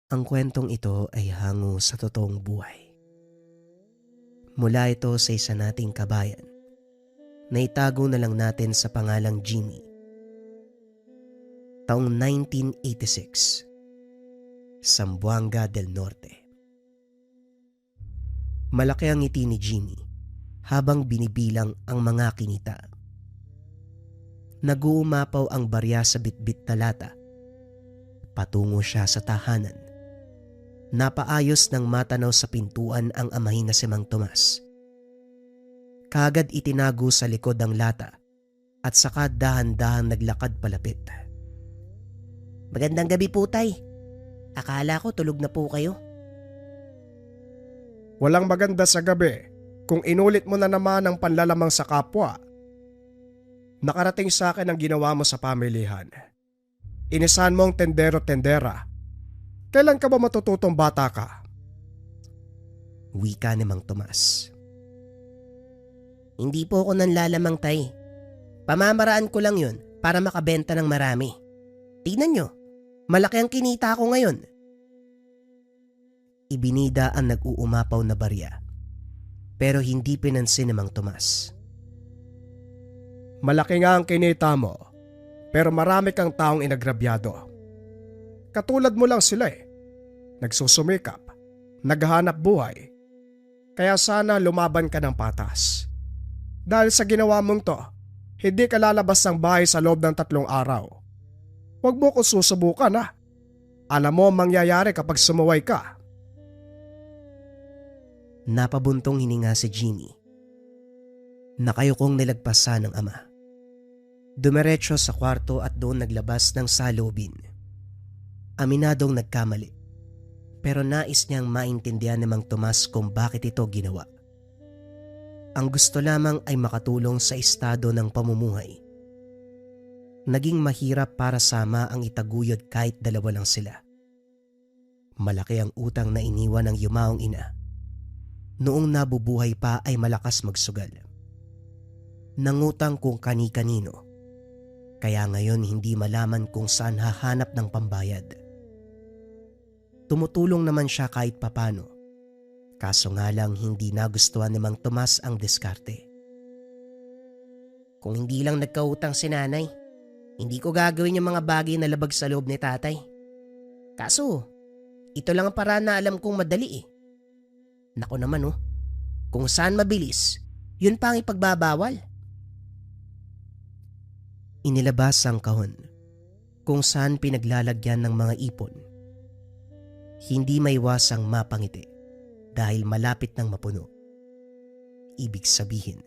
Ang kwentong ito ay hango sa totoong buhay. Mula ito sa isa nating kabayan na itago na lang natin sa pangalang Jimmy. Taong 1986, Zamboanga del Norte. Malaki ang ngiti ni Jimmy habang binibilang ang mga kinita. Nag-uumapaw ang barya sa bitbit na lata. Patungo siya sa tahanan. Napaayos ng matanaw sa pintuan ang amahin na si Mang Tomas. Kaagad itinago sa likod ang lata at saka dahan-dahan naglakad palapit. Magandang gabi po, Tay. Akala ko tulog na po kayo. Walang maganda sa gabi kung inulit mo na naman ang panlalamang sa kapwa. Nakarating sa akin ang ginawa mo sa pamilihan. Inisan mong tendero-tendera. Kailan ka ba matututong bata ka? Wika ni Mang Tomas. Hindi po ako nanlalamang, Tay. Pamamaraan ko lang yun para makabenta ng marami. Tingnan nyo, malaki ang kinita ko ngayon. Ibinida ang nag-uumapaw na barya, pero hindi pinansin ni Mang Tomas. Malaki nga ang kinita mo, pero marami kang taong inagrabyado. Katulad mo lang sila Nagsusumikap, naghahanap buhay. Kaya sana lumaban ka ng patas. Dahil sa ginawa mong to, hindi ka lalabas ng bahay sa loob ng 3 araw. Huwag mo ko susubukan Alam mo ang mangyayari kapag sumuway ka. Napabuntong hininga si Jimmy. Nakayukong nilagpasan ng ama. Dumiretso sa kwarto at doon naglabas ng salubin. Aminadong nagkamali, pero nais niyang maintindihan ni Mang Tomas kung bakit ito ginawa. Ang gusto lamang ay makatulong sa estado ng pamumuhay. Naging mahirap para sama ang itaguyod kahit dalawa lang sila. Malaki ang utang na iniwan ng yumaong ina. Noong nabubuhay pa ay malakas magsugal. Nangutang kung kani-kanino, kaya ngayon hindi malaman kung saan hahanap ng pambayad. Tumutulong naman siya kahit papano, kaso nga lang hindi nagustuhan ni Mang Tomas ang diskarte. Kung hindi lang nagkautang si nanay, hindi ko gagawin yung mga bagay na labag sa loob ni tatay. Kaso, ito lang ang paraan na alam kong madali Naku naman kung saan mabilis, yun pa ang ipagbabawal. Inilabas ang kahon kung saan pinaglalagyan ng mga ipon. Hindi maiwasang mapangiti dahil malapit nang mapuno. Ibig sabihin,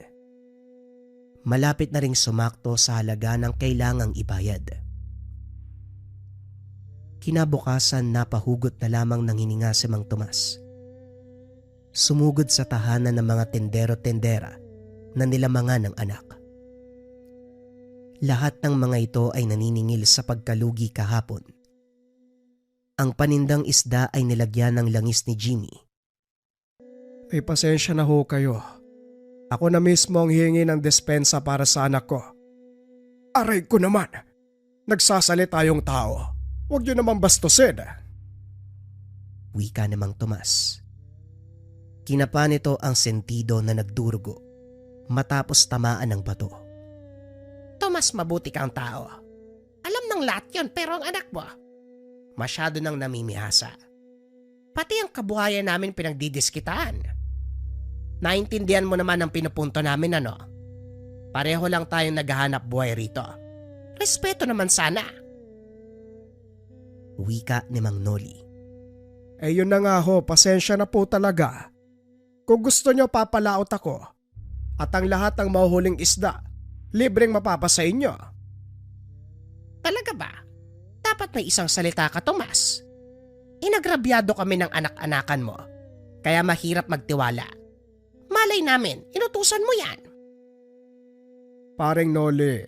malapit na ring sumakto sa halaga ng kailangang ibayad. Kinabukasan napahugot na lamang ng hininga si Mang Tomas. Sumugod sa tahanan ng mga tendero-tendera na nilamangan ng anak. Lahat ng mga ito ay naniningil sa pagkalugi kahapon. Ang panindang isda ay nilagyan ng langis ni Jimmy. Ay pasensya na ho kayo. Ako na mismo ang hihingi ng despensa para sa anak ko. Aray ko naman. Nagsasalita yung tao. Huwag yun naman bastusin. Wika ni Mang Tomas. Kinapa nito ang sentido na nagdurugo matapos tamaan ng bato. Tomas, mabuti kang tao. Alam ng lahat yun pero ang anak mo, masyado nang namimihasa. Pati ang kabuhayan namin pinagdidiskitaan. Naintindihan mo naman ang pinupunto namin Pareho lang tayong naghahanap buhay rito. Respeto naman sana. Wika ni Mang Noli. Yun na nga ho, pasensya na po talaga. Kung gusto nyo papalaot ako at ang lahat ng mahuhuling isda, libreng mapapa sa inyo. Talaga ba? Dapat may isang salita ka, Tomas. Inagrabyado kami ng anak-anakan mo, kaya mahirap magtiwala. Malay namin, inutusan mo yan. Paring Noli,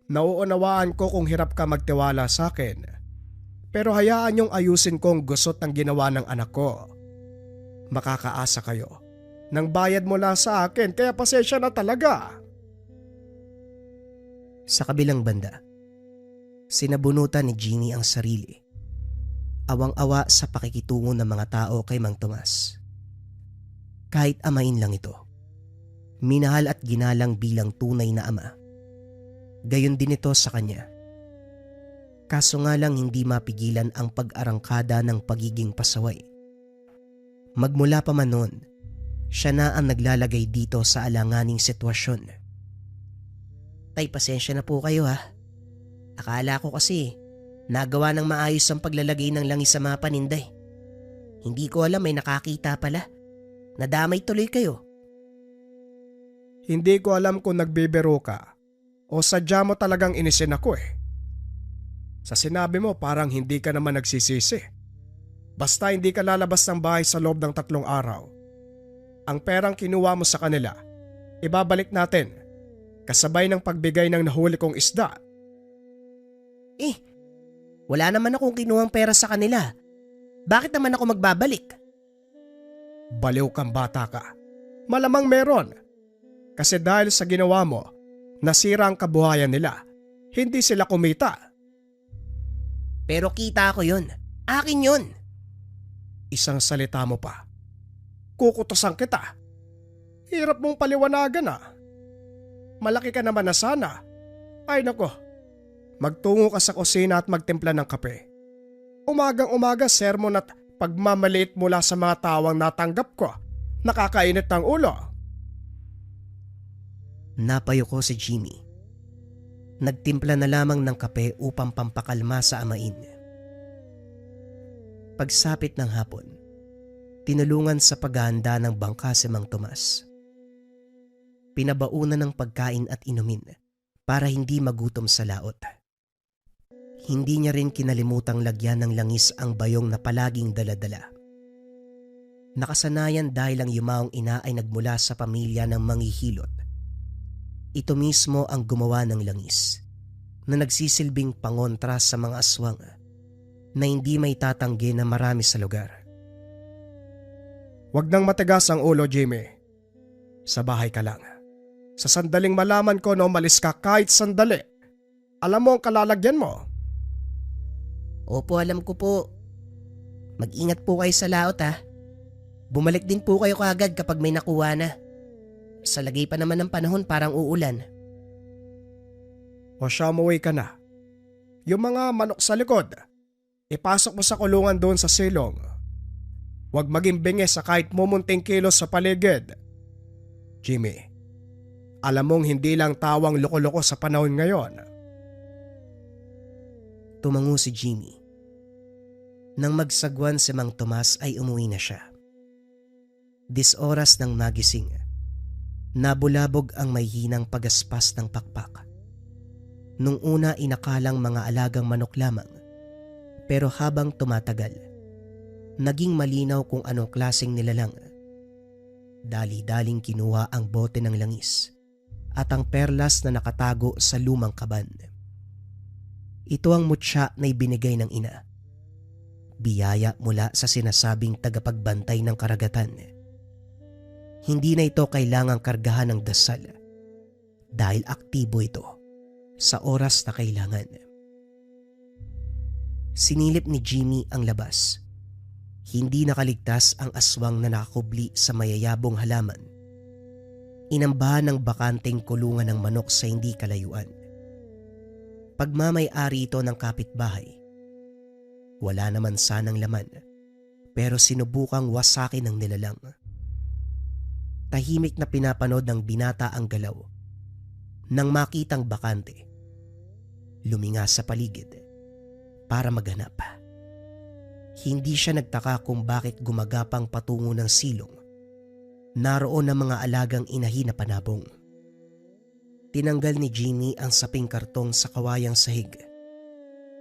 nauunawaan ko kung hirap ka magtiwala sa akin. Pero hayaan yung ayusin kong gusot ng ginawa ng anak ko. Makakaasa kayo. Nang bayad mo lang sa akin, kaya pasensya na talaga. Sa kabilang banda, sinabunutan ni Jimmy ang sarili. awang-awa sa pakikitungo ng mga tao kay Mang Tomas. Kahit amain lang ito, minahal at ginalang bilang tunay na ama. Gayon din ito sa kanya. Kaso nga lang hindi mapigilan ang pag-arangkada ng pagiging pasaway. Magmula pa man noon, siya na ang naglalagay dito sa alanganing sitwasyon. Tay, pasensya na po kayo ha. Akala ko kasi nagawa ng maayos ang paglalagay ng langis sa mga paninday. Hindi ko alam may nakakita pala. Nadamay tuloy kayo. Hindi ko alam kung nagbibiro ka o sadya mo talagang inisin ako eh. Sa sinabi mo parang hindi ka naman nagsisisi. Basta hindi ka lalabas ng bahay sa loob ng 3 araw. Ang perang kinuha mo sa kanila, ibabalik natin, kasabay ng pagbigay ng nahuli kong isda. Wala naman akong kinuhang pera sa kanila. Bakit naman ako magbabalik? Baliw kang bata ka. Malamang meron. Kasi dahil sa ginawa mo, nasira ang kabuhayan nila. Hindi sila kumita. Pero kita ko yun. Akin yun. Isang salita mo pa. Kukutosan kita. Hirap mong paliwanagan ah. Malaki ka naman na sana. Ay nako. Magtungo ka sa kusina at magtimpla ng kape. Umagang-umaga sermon at pagmamaliit mula sa mga tawang natanggap ko. Nakakainit ng ulo. Napayo ko si Jimmy. Nagtimpla na lamang ng kape upang pampakalma sa amain. Pagsapit ng hapon, tinulungan sa paghahanda ng bangka si Mang Tomas. Pinabaunan ng pagkain at inumin para hindi magutom sa laot. Hindi niya rin kinalimutang lagyan ng langis ang bayong na palaging daladala. Nakasanayan dahil ang yumaong ina ay nagmula sa pamilya ng manghihilot. Ito mismo ang gumawa ng langis na nagsisilbing pangontra sa mga aswang na hindi may tatanggi na marami sa lugar. Huwag nang matigas ang ulo, Jimmy. Sa bahay ka lang. Sa sandaling malaman ko na umalis ka kahit sandali, alam mo ang kalalagyan mo. Opo, alam ko po. Mag-ingat po kayo sa laot ha. Bumalik din po kayo kaagad kapag may nakuha na. Sa lagay pa naman ng panahon parang uulan. O siya, umuwi ka na. Yung mga manok sa likod, ipasok mo sa kulungan doon sa silong. Huwag maging bingi sa kahit mumunting kilos sa paligid. Jimmy, alam mong hindi lang tawang loko-loko sa panahon ngayon. Tumango si Jimmy. Nang magsagwan si Mang Tomas ay umuwi na siya. 10 oras nang magising, nabulabog ang may hinang pagaspas ng pakpak. Nung una inakalang mga alagang manok lamang, pero habang tumatagal, naging malinaw kung anong klaseng nilalang. Dali-daling kinuha ang bote ng langis at ang perlas na nakatago sa lumang kaban. Ito ang mutya na ibinigay ng ina. Biyaya mula sa sinasabing tagapagbantay ng karagatan. Hindi na ito kailangang kargahan ng dasal dahil aktibo ito sa oras na kailangan. Sinilip ni Jimmy ang labas. Hindi nakaligtas ang aswang na nakakubli sa mayayabong halaman. Inambahan ng bakanteng kulungan ng manok sa hindi kalayuan. Pagmamay-ari ito ng kapitbahay. Wala naman sanang laman, pero sinubukang wasakin ng nilalang. Tahimik na pinapanood ng binata ang galaw. Nang makitang bakante, luminga sa paligid para maghanap. Hindi siya nagtaka kung bakit gumagapang patungo ng silong. Naroon ang mga alagang inahin na panabong. Tinanggal ni Jimmy ang saping kartong sa kawayang sahig.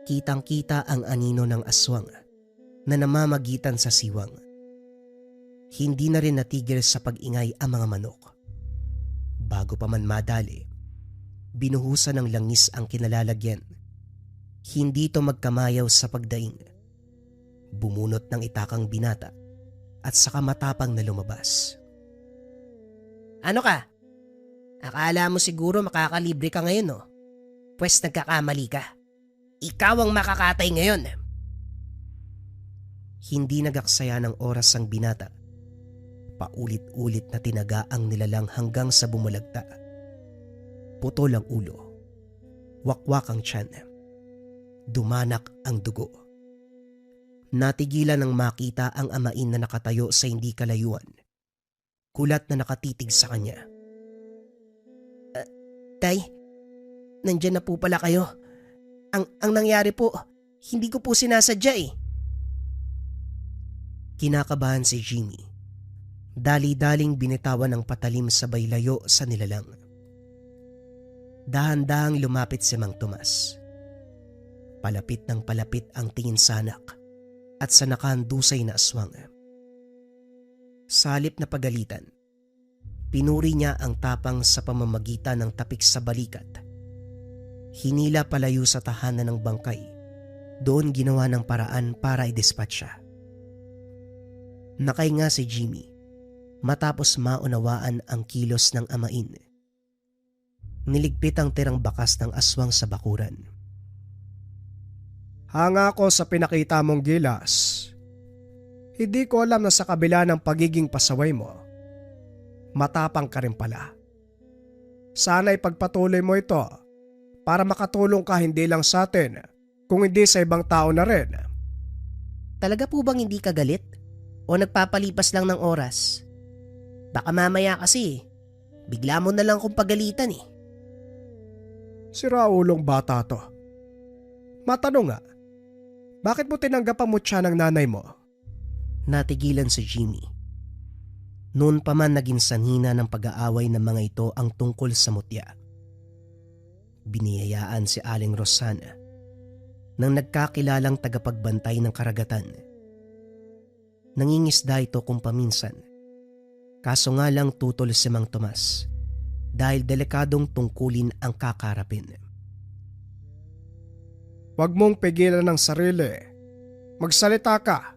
Kitang-kita ang anino ng aswang na namamagitan sa siwang. Hindi na rin natigil sa pag-ingay ang mga manok. Bago pa man madali, binuhusan ng langis ang kinalalagyan. Hindi ito magkamayaw sa pagdaing. Bumunot ng itakang binata at saka matapang na lumabas. Ano ka? Akala mo siguro makakalibre ka ngayon no? Pwes nagkakamali ka. Ikaw ang makakatay ngayon. Hindi nagaksaya ng oras ang binata. Paulit-ulit na tinaga ang nilalang hanggang sa bumulagta. Putol ang ulo. Wakwak ang tiyan. Dumanak ang dugo. Natigilan ng makita ang amain na nakatayo sa hindi kalayuan. Kulat na nakatitig sa kanya. Tay, nandyan na po pala kayo. Ang nangyari po, hindi ko po sinasadya eh. Kinakabahan si Jimmy. Dali-daling binitawan ng patalim sabay layo sa nilalang. Dahan-dahang lumapit si Mang Tomas. Palapit ng palapit ang tingin sa anak at sa nakahandusay na aswang. Sa halip na pagalitan, pinuri niya ang tapang sa pamamagitan ng tapik sa balikat. Hinila palayo sa tahanan ng bangkay. Doon ginawa ng paraan para i-dispatch siya. Nakahinga si Jimmy matapos maunawaan ang kilos ng amain. Niligpit ang tirang bakas ng aswang sa bakuran. Hanga ko sa pinakita mong gilas. Hindi ko alam na sa kabila ng pagiging pasaway mo, matapang ka rin pala. Sana ipagpatuloy mo ito para makatulong ka hindi lang sa atin, kung hindi sa ibang tao na rin. Talaga po bang hindi ka galit? O nagpapalipas lang ng oras? Baka mamaya kasi, bigla mo na lang kung pagalitan eh. Siraulong bata to. Matanong nga, bakit mo tinanggap ang mutya ng nanay mo? Natigilan si Jimmy. Noon pa man naging sanhina ng pag-aaway ng mga ito ang tungkol sa mutya. Biniyayaan si Aling Rosana ng nagkakilalang tagapagbantay ng karagatan. Nangingisda ito kung paminsan. Kaso nga lang tutol si Mang Tomas dahil delikadong tungkulin ang kakarapin. Huwag mong pigilan ng sarili. Magsalita ka.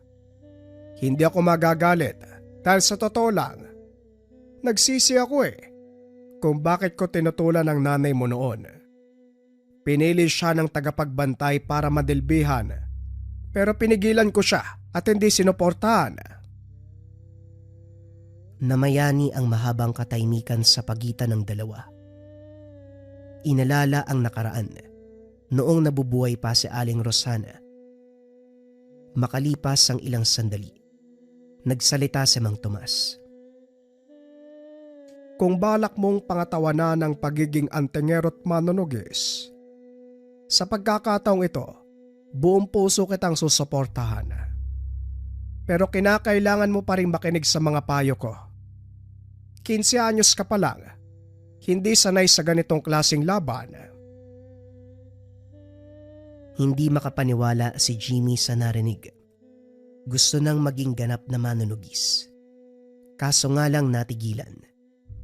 Hindi ako magagalit dahil sa totoo lang, nagsisi ako kung bakit ko tinutulan ng nanay mo noon. Pinili siya ng tagapagbantay para madilbihan, pero pinigilan ko siya at hindi sinuportahan. Namayani ang mahabang katahimikan sa pagitan ng dalawa. Inalala ang nakaraan noong nabubuhay pa si Aling Rosana. Makalipas ang ilang sandali, nagsalita si Mang Tomas. Kung balak mong pangatawanan ng pagiging antengero't manunugis, sa pagkakataong ito, buong puso kitang susuportahan. Pero kinakailangan mo pa rin makinig sa mga payo ko. 15 anyos ka pa lang, hindi sanay sa ganitong klaseng laban. Hindi makapaniwala si Jimmy sa narinig. Gusto nang maging ganap na manunugis. Kaso nga lang natigilan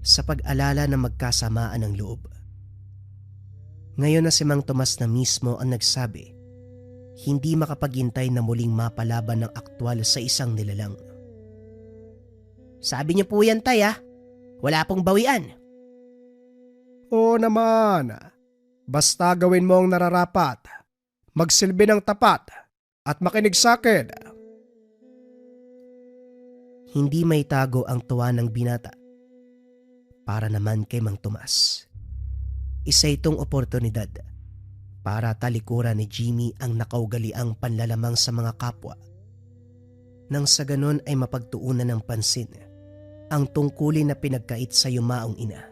sa pag-alala na magkasamaan ng loob. Ngayon na si Mang Tomas na mismo ang nagsabi, hindi makapaghintay na muling mapalaban ng aktwal sa isang nilalang. Sabi niyo po yan, tay ah. Wala pong bawian. Oo naman. Basta gawin mo ang nararapat. Magsilbi ng tapat at makinig sa akin. Hindi may tago ang tuwa ng binata. Para naman kay Mang Tomas. Isa itong oportunidad para talikuran ni Jimmy ang nakaugaliang panlalamang sa mga kapwa. Nang sa ganon ay mapagtuunan ng pansin ang tungkulin na pinagkait sa yumaong ina.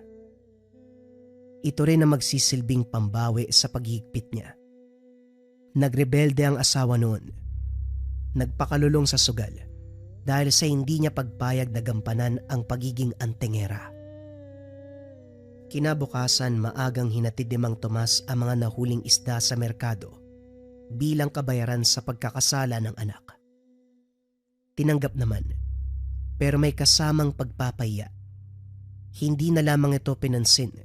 Ito rin ang magsisilbing pambawi sa paghihigpit niya. Nagrebelde ang asawa noon. Nagpakalulong sa sugal dahil sa hindi niya pagpayag na gampanan ang pagiging antengera. Kinabukasan maagang hinatid ni Mang Tomas ang mga nahuling isda sa merkado bilang kabayaran sa pagkakasala ng anak. Tinanggap naman, pero may kasamang pagpapahiya. Hindi na lamang ito pinansin,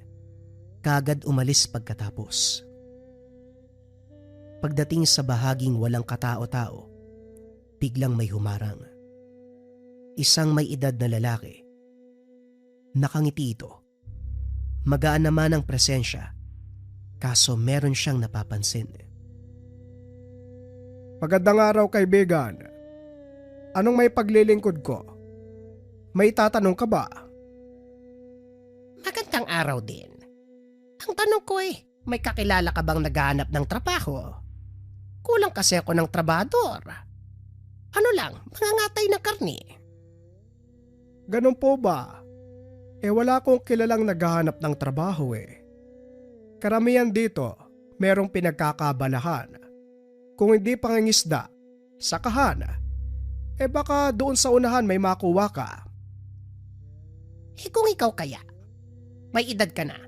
kagad umalis pagkatapos. Pagdating sa bahaging walang katao-tao, biglang may humarang. Isang may edad na lalaki. Nakangiti ito. Magaan naman ang presensya, kaso meron siyang napapansin. Magandang araw, kaibigan. Anong may paglilingkod ko? May tatanong ka ba? Magandang araw din. Ang tanong ko may kakilala ka bang naghahanap ng trabaho? Kulang kasi ako ng trabador. Ano lang, mangangatay ng karni. Ganun po ba? Wala akong kilalang naghahanap ng trabaho Karamihan dito, merong pinagkakabalahan. Kung hindi pangingisda, sakahan. Baka doon sa unahan may makuha ka. Kung ikaw kaya, may edad ka na,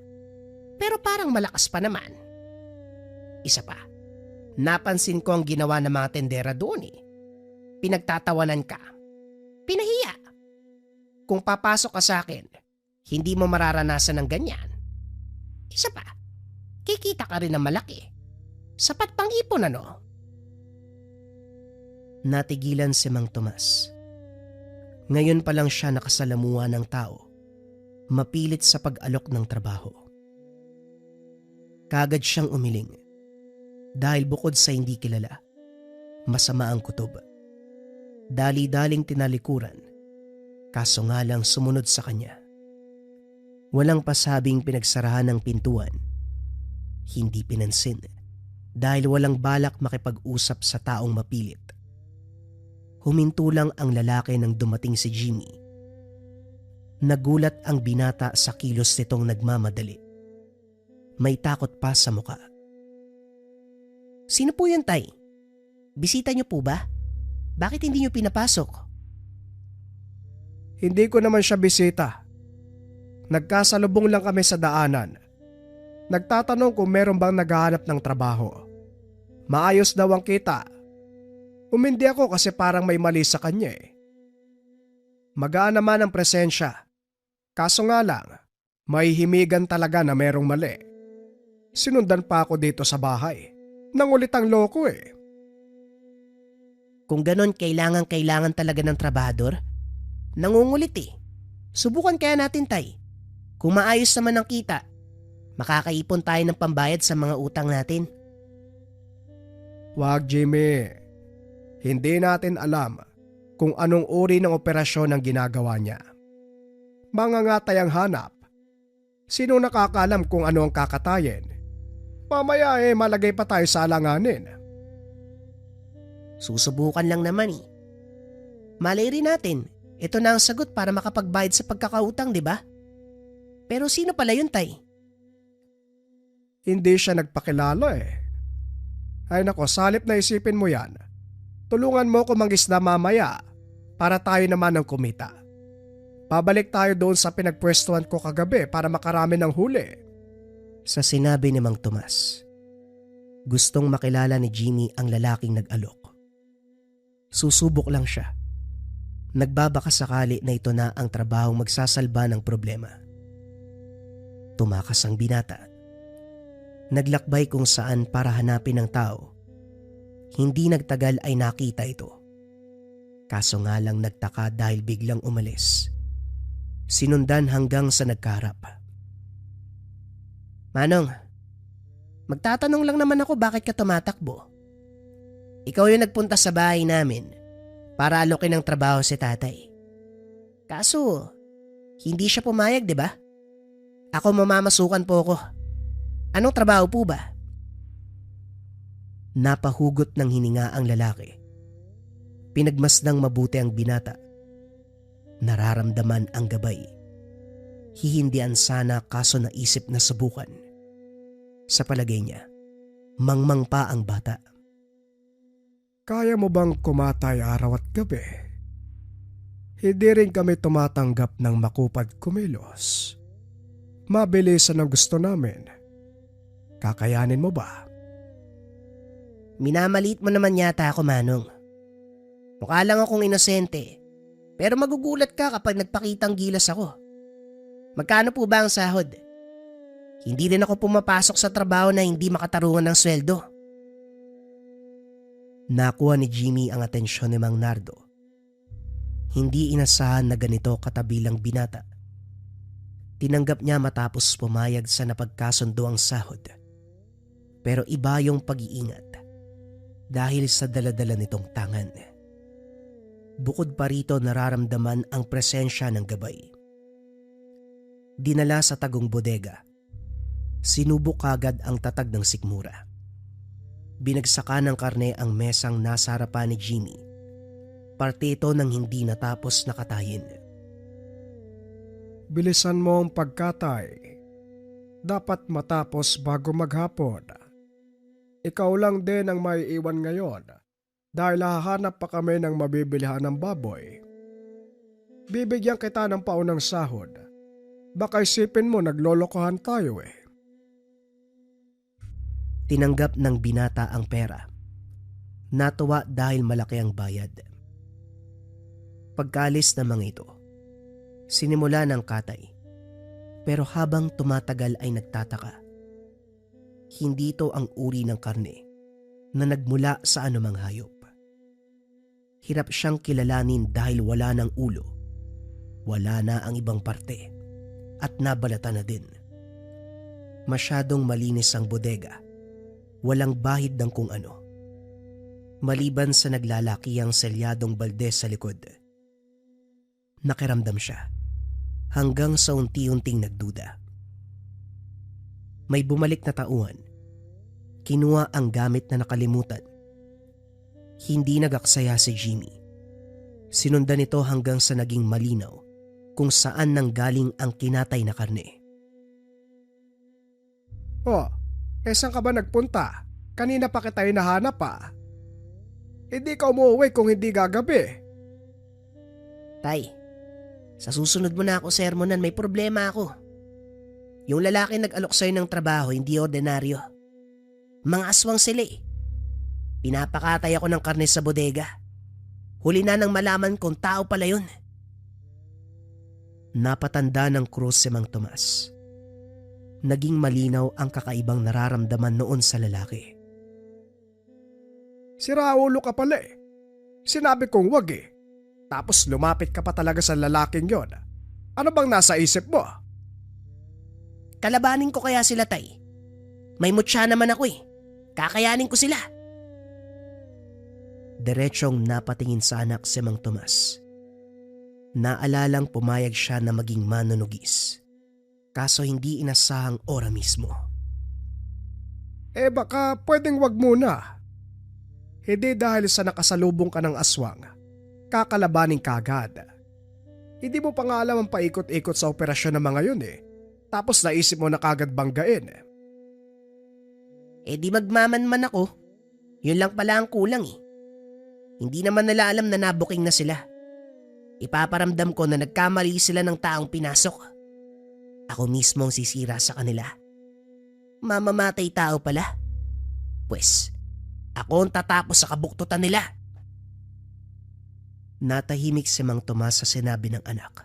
pero parang malakas pa naman. Isa pa, napansin ko ang ginawa ng mga tendera doon Pinagtatawanan ka. Pinahiya. Kung papasok ka sa akin, hindi mo mararanasan ng ganyan. Isa pa, kikita ka rin ng malaki. Sapat pang ipon Natigilan si Mang Tomas. Ngayon pa lang siya nakasalamuha ng tao, mapilit sa pag-alok ng trabaho. Kagad siyang umiling dahil bukod sa hindi kilala, masama ang kutob. Dali-daling tinalikuran, kaso nga lang sumunod sa kanya. Walang pasabing pinagsarahan ng pintuan. Hindi pinansin dahil walang balak makipag-usap sa taong mapilit. Huminto lang ang lalaki nang dumating si Jimmy. Nagulat ang binata sa kilos nitong nagmamadali. May takot pa sa muka. Sino po yan, Tay? Bisita niyo po ba? Bakit hindi niyo pinapasok? Hindi ko naman siya bisita. Nagkasalubong lang kami sa daanan. Nagtatanong kung meron bang naghahanap ng trabaho. Maayos daw ang kita. Umindi ako kasi parang may mali sa kanya Magaan naman ang presensya. Kaso nga lang, may himigan talaga na merong mali. Sinundan pa ako dito sa bahay. Nangulit ang loko Kung ganon, kailangan talaga ng trabador. Nangungulit Subukan kaya natin, Tay. Kung maayos naman ang kita, makakaipon tayo ng pambayad sa mga utang natin. Wag, Jimmy. Hindi natin alam kung anong uri ng operasyon ang ginagawa niya. Mangangatay ang hanap. Sino nakakaalam kung ano ang kakatayin? Mamaya malagay pa tayo sa alanganin. Susubukan lang naman Malay rin natin, ito na ang sagot para makapagbayad sa pagkakautang, di ba? Pero sino pala yun, Tay? Hindi siya nagpakilala Ay nako, salip na isipin mo yan. Tulungan mo ko mangisda mamaya para tayo naman ang kumita. Pabalik tayo doon sa pinagpwestuhan ko kagabi para makarami ng huli. Sa sinabi ni Mang Tomas, gustong makilala ni Jimmy ang lalaking nag-alok. Susubok lang siya. Nagbabaka sakali na ito na ang trabahong magsasalba ng problema. Tumakas ang binata. Naglakbay kung saan para hanapin ang tao. Hindi nagtagal ay nakita ito. Kaso nga lang nagtaka dahil biglang umalis. Sinundan hanggang sa nagkaharap. Manong, magtatanong lang naman ako bakit ka tumatakbo. Ikaw yung nagpunta sa bahay namin para alokin ng trabaho si tatay. Kaso, hindi siya pumayag, di ba? Ako mamamasukan po ko. Anong trabaho po ba? Napahugot ng hininga ang lalaki. Pinagmasdang mabuti ang binata. Nararamdaman ang gabay. Hihindian sana kaso naisip na subukan. Sa palagay niya, mangmang pa ang bata. Kaya mo bang kumatay araw at gabi? Hindi rin kami tumatanggap ng makupad kumilos. Mabilisan ang gusto namin. Kakayanin mo ba? Minamalit mo naman yata ako, Manong. Mukha lang akong inosente, pero magugulat ka kapag nagpakitang gilas ako. Magkano po ba ang sahod? Hindi rin ako pumapasok sa trabaho na hindi makatarungan ng sweldo. Nakuha ni Jimmy ang atensyon ni Mang Nardo. Hindi inasahan na ganito katabilang binata. Tinanggap niya matapos pumayag sa napagkasundo ang sahod. Pero iba yung pag-iingat dahil sa daladala nitong tangan. Bukod pa rito nararamdaman ang presensya ng gabay. Dinala sa tagong bodega. Sinubok agad ang tatag ng sikmura. Binagsakan ng karne ang mesang nasa harapan ni Jimmy. Parte ito ng hindi natapos na katayin. Bilisan mo ang pagkatay. Dapat matapos bago maghapon. Ikaw lang din ang may iwan ngayon dahil hahanap pa kami ng mabibilihan ng baboy. Bibigyan kita ng paunang sahod. Baka isipin mo naglolokohan tayo eh. Tinanggap ng binata ang pera. Natuwa dahil malaki ang bayad. Pagkalis ng mga ito, sinimula ng katay. Pero habang tumatagal ay nagtataka. Hindi ito ang uri ng karne na nagmula sa anumang hayop. Hirap siyang kilalanin dahil wala ng ulo. Wala na ang ibang parte at nabalata na din. Masyadong malinis ang bodega. Walang bahid ng kung ano. Maliban sa naglalakihang selyadong balde sa likod. Nakiramdam siya hanggang sa unti-unting nagduda. May bumalik na tauhan. Kinuha ang gamit na nakalimutan. Hindi nagaksaya si Jimmy. Sinundan ito hanggang sa naging malinaw kung saan nanggaling ang kinatay na karne. Saan ka ba nagpunta? Kanina pa kita hinahanap pa. Hindi ka umuwi kung hindi gagabi. Tay, sa susunod mo na ako sermonan, may problema ako. Yung lalaki nag-alok sa'yo ng trabaho, hindi ordinaryo. Mga aswang sila eh. Pinapakatay ako ng karne sa bodega. Huli na nang malaman kung tao pala yun. Napatanda ng krus si Mang Tomas. Naging malinaw ang kakaibang nararamdaman noon sa lalaki. Siraulo ka pala eh. Sinabi kong wag eh. Tapos lumapit ka pa talaga sa lalaking yon. Ano bang nasa isip mo? Kalabanin ko kaya sila, tay. May mutya naman ako eh. Kakayanin ko sila. Diretsyong napatingin sa anak si Mang Tomas. Naalalang pumayag siya na maging manunugis. Kaso hindi inasahang ora mismo. Baka pwedeng wag muna. Hindi dahil sa nakasalubong ka ng aswang, kakalabanin ka agad. Hindi mo pa nga alam ang paikot-ikot sa operasyon ng mga yun eh. Tapos naisip mo na kagad banggain. Di magmamanman ako. Yun lang pala ang kulang eh. Hindi naman nila alam na nabuking na sila. Ipaparamdam ko na nagkamali sila ng taong pinasok. Ako mismo ang sisira sa kanila. Mamamatay tao pala. Pwes, ako ang tatapos sa kabuktutan nila. Natahimik si Mang Tomas sa sinabi ng anak.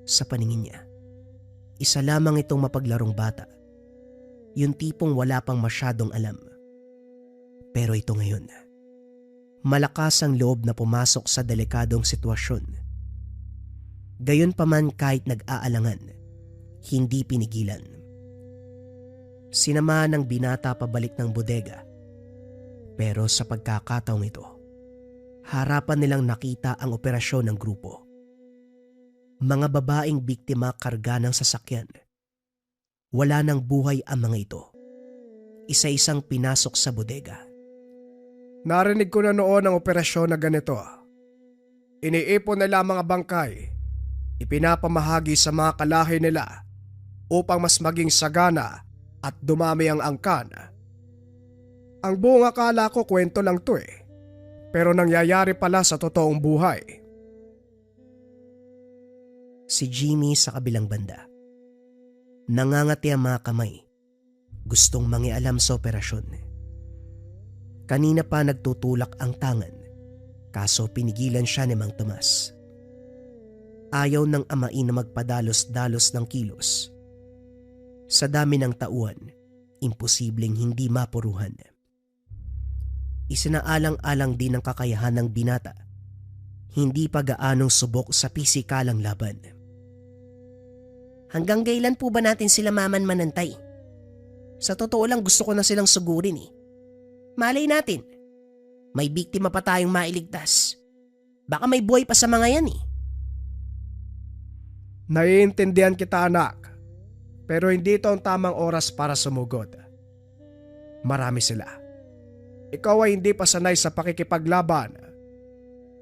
Sa paningin niya, isa lamang itong mapaglarong bata. Yung tipong wala pang masyadong alam. Pero ito ngayon, malakas ang loob na pumasok sa delikadong sitwasyon. Gayunpaman kahit nag-aalangan, hindi pinigilan. Sinamahan ng binata pabalik ng bodega. Pero sa pagkakataong ito, harapan nilang nakita ang operasyon ng grupo. Mga babaeng biktima karga ng sasakyan. Wala nang buhay ang mga ito. Isa-isang pinasok sa bodega. Narinig ko na noon ang operasyon na ganito. Iniipon nila ang mga bangkay. Ipinapamahagi sa mga kalahi nila upang mas maging sagana at dumami ang angkan. Ang buong akala ko kwento lang to eh. Pero nangyayari pala sa totoong buhay. Si Jimmy sa kabilang banda. Nangangati ang mga kamay. Gustong mangialam sa operasyon. Kanina pa nagtutulak ang tangan. Kaso pinigilan siya ni Mang Tomas. Ayaw ng amain na magpadalos-dalos ng kilos. Sa dami ng tauhan, imposibleng hindi mapuruhan. Isinaalang-alang din ang kakayahan ng binata. Hindi pa gaanong subok sa pisikalang laban. Hanggang kailan po ba natin sila mamanmanantay? Sa totoo lang gusto ko na silang sugurin eh. Malay natin, may biktima pa tayong mailigtas. Baka may buhay pa sa mga yan eh. Naiintindihan kita, anak. Pero hindi ito ang tamang oras para sumugod. Marami sila. Ikaw ay hindi pa sanay sa pakikipaglaban.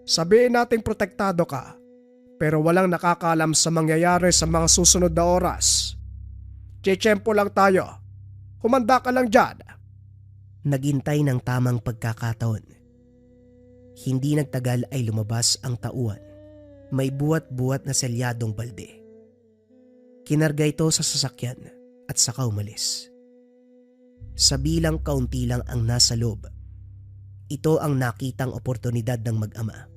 Sabihin nating protektado ka, pero walang nakakaalam sa mangyayari sa mga susunod na oras. Tiyempo lang tayo. Humanda ka lang dyan. Naghintay ng tamang pagkakataon. Hindi nagtagal ay lumabas ang tauhan. May buwat-buwat na selyadong balde. Kinarga ito sa sasakyan at saka umalis. Sa bilang kaunti lang ang nasa loob, ito ang nakitang oportunidad ng mag-ama.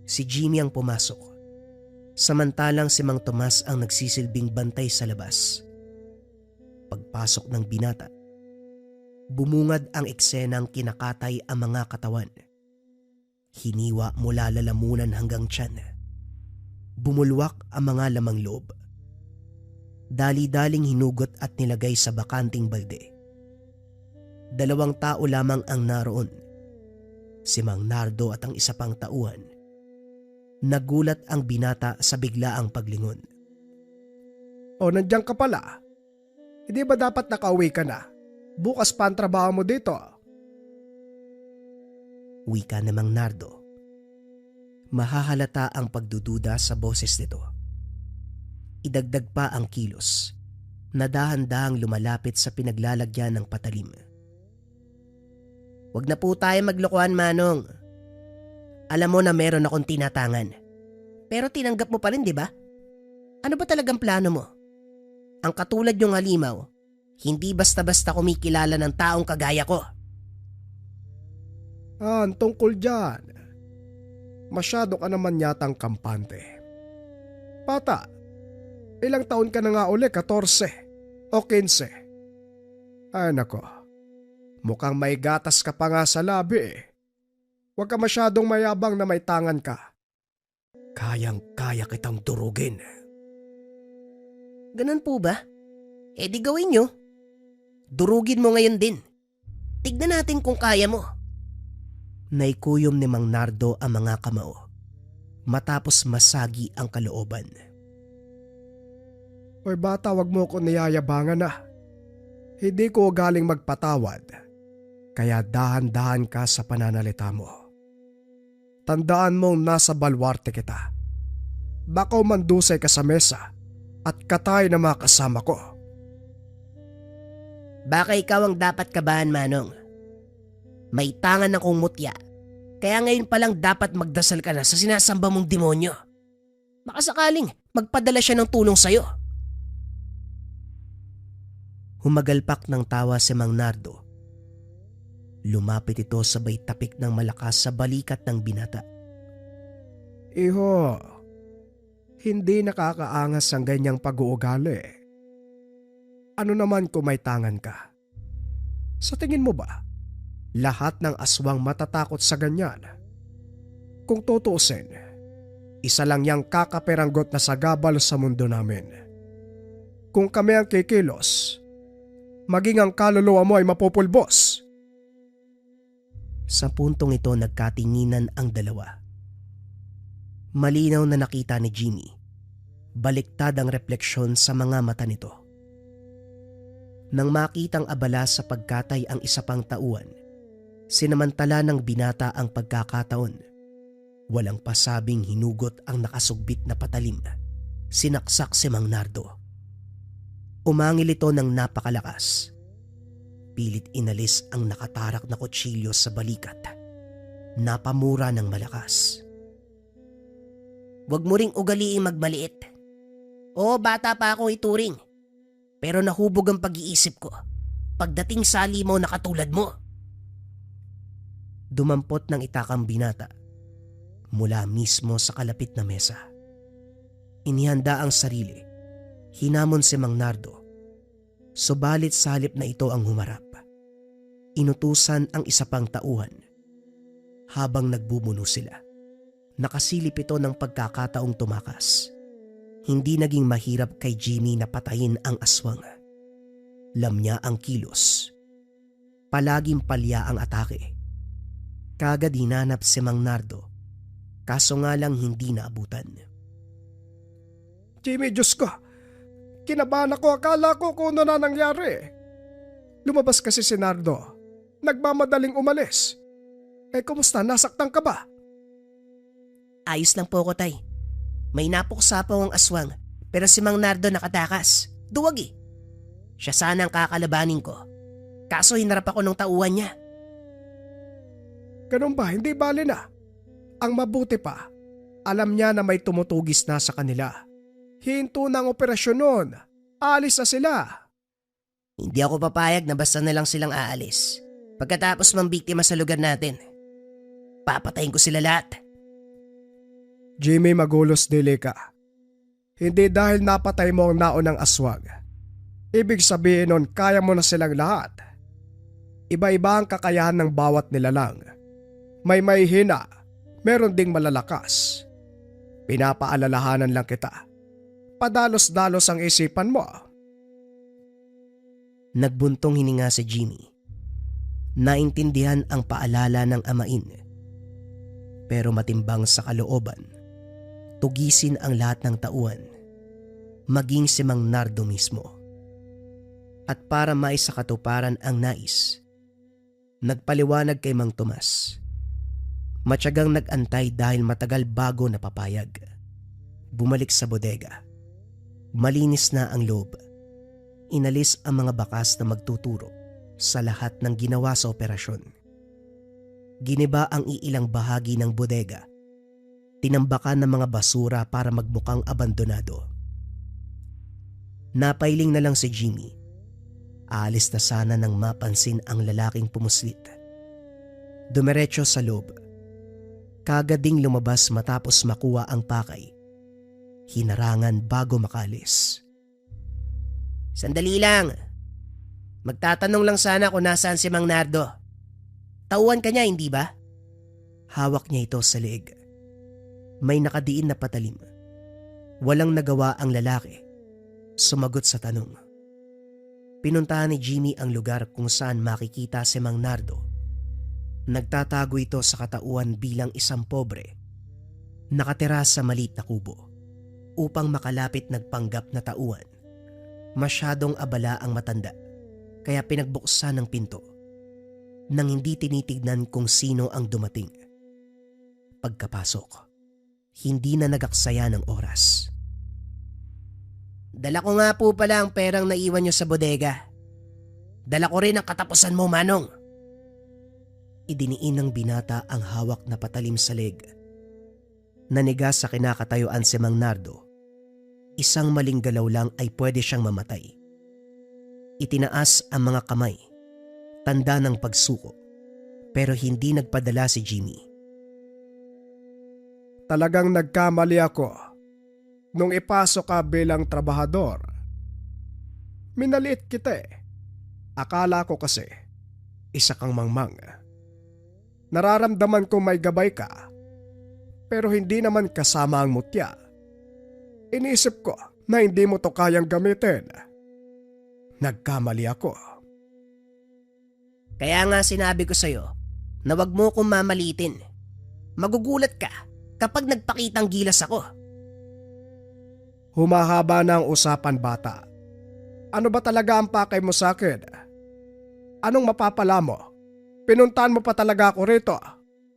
Si Jimmy ang pumasok, samantalang si Mang Tomas ang nagsisilbing bantay sa labas. Pagpasok ng binata, bumungad ang eksenang kinakatay ang mga katawan. Hiniwa mula lalamunan hanggang tiyan. Bumulwak ang mga lamang loob. Dali-daling hinugot at nilagay sa bakanting balde. 2 tao lamang ang naroon. Si Mang Nardo at ang isa pang tauhan. Nagulat ang binata sa biglaang paglingon. O, nandiyan ka pala. Hindi ba dapat nakauwi ka na? Bukas pa ang trabaho mo dito. Wika ni Mang Nardo. Mahahalata ang pagdududa sa boses nito. Idagdag pa ang kilos na dahan-dahang lumalapit sa pinaglalagyan ng patalim. Huwag na po tayo maglokohan, Manong. Alam mo na meron akong tinatangan. Pero tinanggap mo pa rin, di ba? Ano ba talagang plano mo? Ang katulad yung halimaw, hindi basta-basta kumikilala ng taong kagaya ko. Ang tungkol dyan. Masyado ka naman yatang kampante. Bata, ilang taon ka na nga uli? 14 o 15? Ay nako, mukhang may gatas ka pa nga sa labi eh. Huwag ka masyadong mayabang na may tangan ka. Kayang-kaya kitang durugin. Ganun po ba? Eh di gawin nyo. Durugin mo ngayon din. Tignan natin kung kaya mo. Naikuyom ni Mang Nardo ang mga kamao matapos masagi ang kalooban. Hoy bata, wag mo ko niyayabangan na. Hindi ko galing magpatawad. Kaya dahan-dahan ka sa pananalita mo. Tandaan mong nasa balwarte kita. Baka umandusay ka sa mesa at katay na mga kasama ko. Baka ikaw ang dapat kabahan, Manong. May tangan akong mutya, kaya ngayon pa lang dapat magdasal ka na sa sinasamba mong demonyo. Baka sakaling magpadala siya ng tulong sa'yo. Humagalpak ng tawa si Mang Nardo. Lumapit ito sabay tapik ng malakas sa balikat ng binata. Iho, hindi nakakaangas ang ganyang pag-uugali. Ano naman kung may tangan ka? Sa tingin mo ba, lahat ng aswang matatakot sa ganyan? Kung tutuusin, isa lang yang kakaperanggot na sagabal sa mundo namin. Kung kami ang kikilos, maging ang kaluluwa mo ay mapupulbos. Sa puntong ito nagkatinginan ang dalawa. Malinaw na nakita ni Jimmy. Baliktad ang refleksyon sa mga mata nito. Nang makitang abala sa pagkatay ang isa pang tauhan, sinamantala ng binata ang pagkakataon. Walang pasabing hinugot ang nakasugbit na patalim. Sinaksak si Mang Nardo. Umangil ito ng napakalakas. Pilit inalis ang nakatarak na kutsilyo sa balikat. Napamura ng malakas. Huwag mo ring ugaliing magmaliit. Oo, bata pa akong ituring. Pero nahubog ang pag-iisip ko pagdating sa halimaw na katulad mo. Dumampot ng itakang binata mula mismo sa kalapit na mesa. Inihanda ang sarili. Hinamon si Mang Nardo. Subalit sa halip na ito ang humarap. Inutusan ang isa pang tauhan. Habang nagbumuno sila, nakasilip ito ng pagkakataong tumakas. Hindi naging mahirap kay Jimmy na patayin ang aswang. Lam niya ang kilos. Palaging palya ang atake. Kagad hinanap si Mang Nardo Kaso nga lang hindi naabutan. Jimmy, Diyos ko. Kinabahan ako, akala ko kung ano na nangyari. Lumabas kasi si Nardo. Nagmamadaling umalis. Kumusta? Nasaktan ka ba? Ayos lang po ko, tay. May napuksa po ang aswang pero si Mang Nardo nakatakas. Duwag eh. Siya sana ang kakalabanin ko. Kaso hinarap ako nung tauhan niya. Ganun ba? Hindi bali na. Ang mabuti pa, alam niya na may tumutugis na sa kanila. Hinto na ang operasyon nun. Aalis na sila. Hindi ako papayag na basta na lang silang aalis. Pagkatapos mambiktima sa lugar natin, papatayin ko sila lahat. Jimmy, magulos dili ka. Hindi dahil napatay mo ang naunang aswang. Ibig sabihin nun kaya mo na silang lahat. Iba-iba ang kakayahan ng bawat nilalang. May hina, meron ding malalakas. Pinapaalalahanan lang kita. Padalos-dalos ang isipan mo. Nagbuntong hininga si Jimmy. Naintindihan ang paalala ng amain. Pero matimbang sa kalooban, tugisin ang lahat ng tauhan, maging si Mang Nardo mismo. At para maisakatuparan ang nais, nagpaliwanag kay Mang Tomas. Matyagang nag-antay dahil matagal bago napapayag. Bumalik sa bodega. Malinis na ang loob. Inalis ang mga bakas na magtuturo sa lahat ng ginawa sa operasyon. Giniba ang iilang bahagi ng bodega. Tinambakan ng mga basura para magmukhang abandonado. Napailing na lang si Jimmy. Aalis na sana nang mapansin ang lalaking pumuslit. Dumiretso sa loob. Kagad ding lumabas matapos makuha ang pakay. Hinarangan bago makalis. Sandali lang. Magtatanong lang sana kung nasaan si Mang Nardo. Tauhan ka niya, hindi ba? Hawak niya ito sa leeg. May nakadiin na patalim. Walang nagawa ang lalaki. Sumagot sa tanong. Pinuntahan ni Jimmy ang lugar kung saan makikita si Mang Nardo. Nagtatago ito sa katauhan bilang isang pobre. Nakatira sa maliit na kubo. Upang makalapit nagpanggap na tauhan. Masyadong abala ang matanda. Kaya pinagbuksan ng pinto. Nang hindi tinitignan kung sino ang dumating. Pagkapasok, hindi na nagaksaya ng oras. Dala ko nga po pala ang perang naiwan niyo sa bodega. Dala ko rin ang katapusan mo, Manong. Idiniin ng binata ang hawak na patalim sa leg. Nanigas sa kinakatayuan si Mang Nardo. Isang maling galaw lang ay pwede siyang mamatay. Itinaas ang mga kamay. Tanda ng pagsuko. Pero hindi nagpadala si Jimmy. Talagang nagkamali ako nung ipasok ka bilang trabahador. Minaliit kita eh. Akala ko kasi isa kang mangmang. Nararamdaman ko may gabay ka, pero hindi naman kasama ang mutya. Inisip ko na hindi mo to kayang gamitin. Nagkamali ako. Kaya nga sinabi ko sa'yo na wag mo kong mamalitin. Magugulat ka kapag nagpakitang gilas ako. Humahaba na ang usapan, bata. Ano ba talaga ang pakay mo sa akin? Anong mapapala mo? Pinuntahan mo pa talaga ako rito.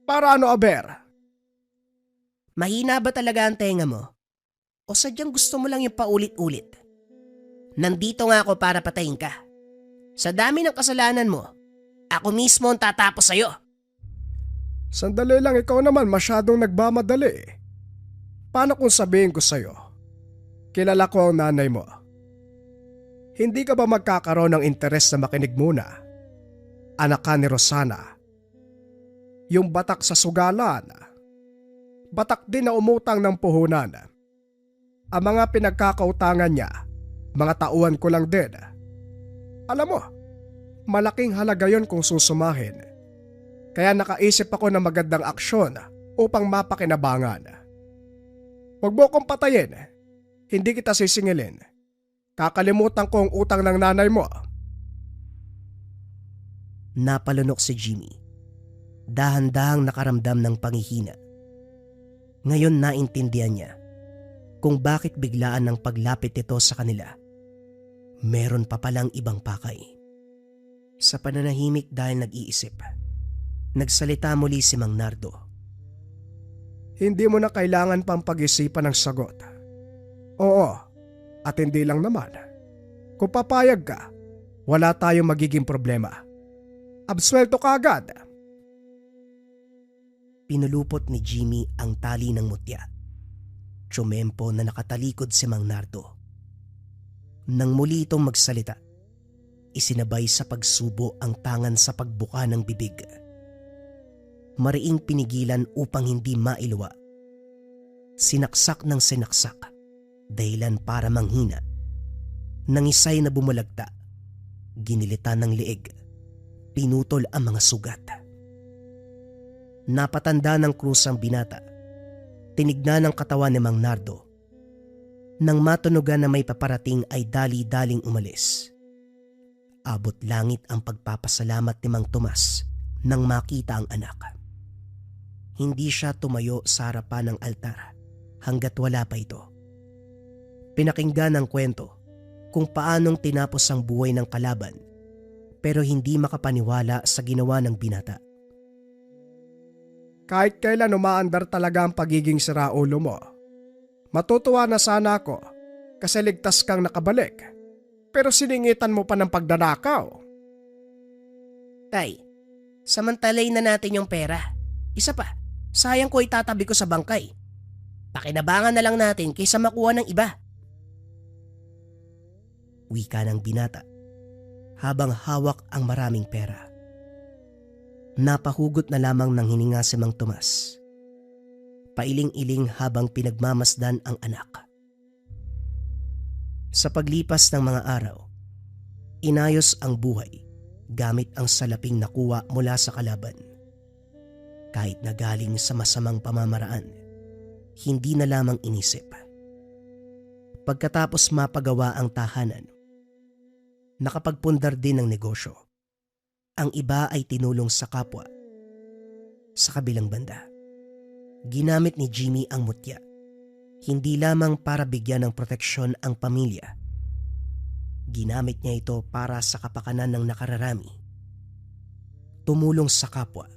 Para ano, aber? Mahina ba talaga ang tenga mo? O sadyang gusto mo lang yung paulit-ulit? Nandito nga ako para patayin ka. Sa dami ng kasalanan mo, ako mismo ang tatapos sa'yo. Sandali lang, ikaw naman masyadong nagmamadali. Paano kung sabihin ko sa'yo? Kilala ko ang nanay mo. Hindi ka ba magkakaroon ng interes na makinig muna? Anak ka ni Rosana. Yung batak sa sugalan. Batak din na umutang ng puhunan. Ang mga pinagkakautangan niya, mga tauhan ko lang din. Alam mo, malaking halaga yon kung susumahin. Kaya nakaisip ako ng magandang aksyon upang mapakinabangan. Huwag mo akong patayin. Hindi kita sisingilin. Kakalimutan ko ang utang ng nanay mo. Napalunok si Jimmy. Dahan-dahang nakaramdam ng panghihina. Ngayon naintindihan niya kung bakit biglaan ng paglapit nito sa kanila. Meron pa palang ibang pakay. Sa pananahimik dahil nag-iisip, nagsalita muli si Mang Nardo. Hindi mo na kailangan pang pag-isipan ng sagot. Oo, at hindi lang naman. Kung papayag ka, wala tayong magiging problema. Absuelto ka agad. Pinulupot ni Jimmy ang tali ng mutya. Tsumempo na nakatalikod si Mang Nardo. Nang muli itong magsalita, isinabay sa pagsubo ang tangan sa pagbuka ng bibig. Mariing pinigilan upang hindi mailuwa. Sinaksak ng sinaksak, dahilan para manghina. Nangisay na bumulagta, ginilitan ng liig, pinutol ang mga sugat. Napatanda ng krus ang binata. Tinignan ang katawan ni Mang Nardo. Nang matunugan na may paparating ay dali-daling umalis. Abot langit ang pagpapasalamat ni Mang Tomas nang makita ang anak. Hindi siya tumayo sa harapan ng altar hanggat wala pa ito. Pinakinggan ang kwento kung paanong tinapos ang buhay ng kalaban pero hindi makapaniwala sa ginawa ng binata. Kahit kailan umaandar talaga ang pagiging siraulo mo. Matutuwa na sana ako kasi ligtas kang nakabalik. Pero siningitan mo pa ng pagdanakaw. Tay, samantalay na natin yung pera. Isa pa, sayang ko itatabi ko sa bangkay. Pakinabangan na lang natin kaysa makuha ng iba. Wika ng binata habang hawak ang maraming pera. Napahugot na lamang ng hininga si Mang Tomas. Pailing-iling habang pinagmamasdan ang anak. Sa paglipas ng mga araw, inayos ang buhay gamit ang salaping nakuha mula sa kalaban. Kahit na galing sa masamang pamamaraan, hindi na lamang inisip. Pagkatapos mapagawa ang tahanan, nakapagpundar din ng negosyo. Ang iba ay tinulong sa kapwa. Sa kabilang banda, ginamit ni Jimmy ang mutya. Hindi lamang para bigyan ng proteksyon ang pamilya. Ginamit niya ito para sa kapakanan ng nakararami. Tumulong sa kapwa